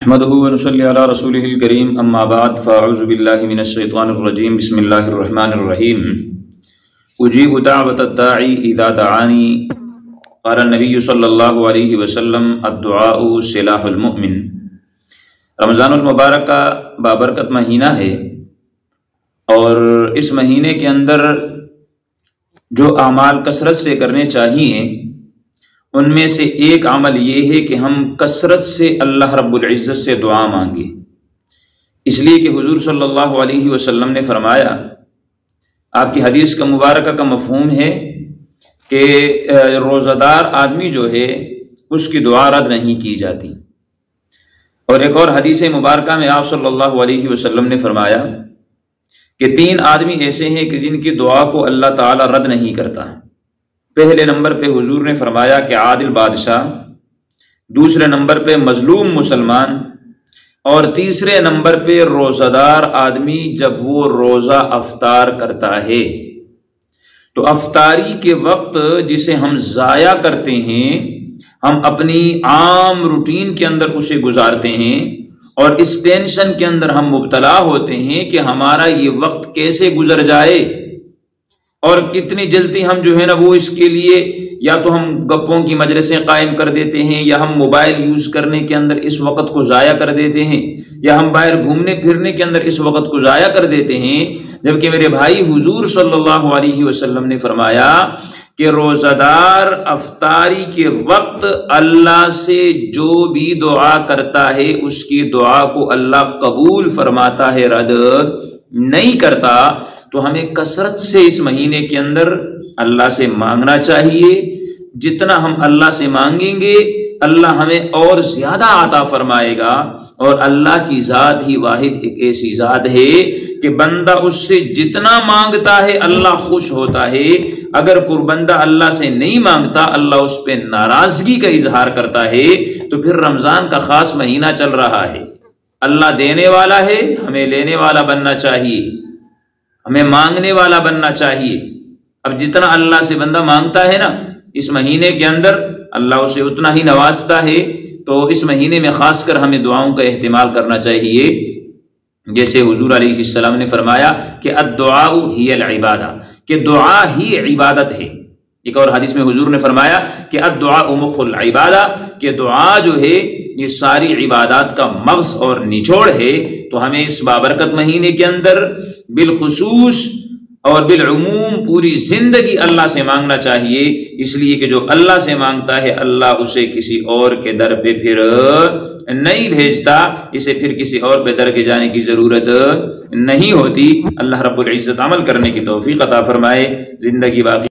نحمده ونصلي على رسوله الكريم اما بعد فاعوذ بالله من الشيطان الرجيم بسم الله الرحمن الرحيم اجيب دعوة الداعي اذا دعاني قال النبي صلی اللہ علیہ وسلم الدعاء سلاح المؤمن۔ رمضان المبارک کا بابرکت مہینہ ہے اور اس مہینے کے اندر جو اعمال کثرت سے کرنے چاہیے ان میں سے ایک عمل یہ ہے کہ ہم کثرت سے اللہ رب العزت سے دعا مانگیں، اس لیے کہ حضور صلی اللہ علیہ وسلم نے فرمایا، آپ کی حدیث کا مبارکہ کا مفہوم ہے کہ روزہ دار آدمی جو ہے اس کی دعا رد نہیں کی جاتی۔ اور ایک اور حدیث مبارکہ میں آپ صلی اللہ علیہ وسلم نے فرمایا کہ 3 آدمی ایسے ہیں کہ جن کی دعا کو اللہ تعالی رد نہیں کرتا۔ پہلے نمبر پہ حضور نے فرمایا کہ عادل بادشاہ، دوسرے نمبر پہ مظلوم مسلمان، اور تیسرے نمبر پہ روزہ دار آدمی جب وہ روزہ افطار کرتا ہے۔ تو افطاری کے وقت جسے ہم ضائع کرتے ہیں، ہم اپنی عام روٹین کے اندر اسے گزارتے ہیں اور اس ٹینشن کے اندر ہم مبتلا ہوتے ہیں کہ ہمارا یہ وقت کیسے گزر جائے اور کتنی جلدی ہم جو ہے نا وہ اس کے لیے یا تو ہم گپوں کی مجلسیں قائم کر دیتے ہیں یا ہم موبائل یوز کرنے کے اندر اس وقت کو ضائع کر دیتے ہیں یا ہم باہر گھومنے پھرنے کے اندر اس وقت کو ضائع کر دیتے ہیں، جبکہ میرے بھائی حضور صلی اللہ علیہ وسلم نے فرمایا کہ روزہ دار افطاری کے وقت اللہ سے جو بھی دعا کرتا ہے اس کی دعا کو اللہ قبول فرماتا ہے، رد نہیں کرتا۔ تو ہمیں کثرت سے اس مہینے کے اندر اللہ سے مانگنا چاہیے۔ جتنا ہم اللہ سے مانگیں گے اللہ ہمیں اور زیادہ عطا فرمائے گا، اور اللہ کی ذات ہی واحد ایک ایسی ذات ہے کہ بندہ اس سے جتنا مانگتا ہے اللہ خوش ہوتا ہے، اگر کوئی بندہ اللہ سے نہیں مانگتا اللہ اس پہ ناراضگی کا اظہار کرتا ہے۔ تو پھر رمضان کا خاص مہینہ چل رہا ہے، اللہ دینے والا ہے، ہمیں لینے والا بننا چاہیے، ہمیں مانگنے والا بننا چاہیے۔ اب جتنا اللہ سے بندہ مانگتا ہے نا اس مہینے کے اندر اللہ اسے اتنا ہی نوازتا ہے۔ تو اس مہینے میں خاص کر ہمیں دعاؤں کا اہتمام کرنا چاہیے، جیسے حضور علیہ السلام نے فرمایا کہ الدعاء ہی العبادہ، کہ دعا ہی عبادت ہے۔ ایک اور حدیث میں حضور نے فرمایا کہ الدعاء مخ العبادہ، کہ دعا جو ہے یہ ساری عبادات کا مغز اور نچوڑ ہے۔ تو ہمیں اس بابرکت مہینے کے اندر بالخصوص اور بالعموم پوری زندگی اللہ سے مانگنا چاہیے، اس لیے کہ جو اللہ سے مانگتا ہے اللہ اسے کسی اور کے در پہ پھر نہیں بھیجتا، اسے پھر کسی اور پہ در کے جانے کی ضرورت نہیں ہوتی۔ اللہ رب العزت عمل کرنے کی توفیق عطا فرمائے، زندگی باقی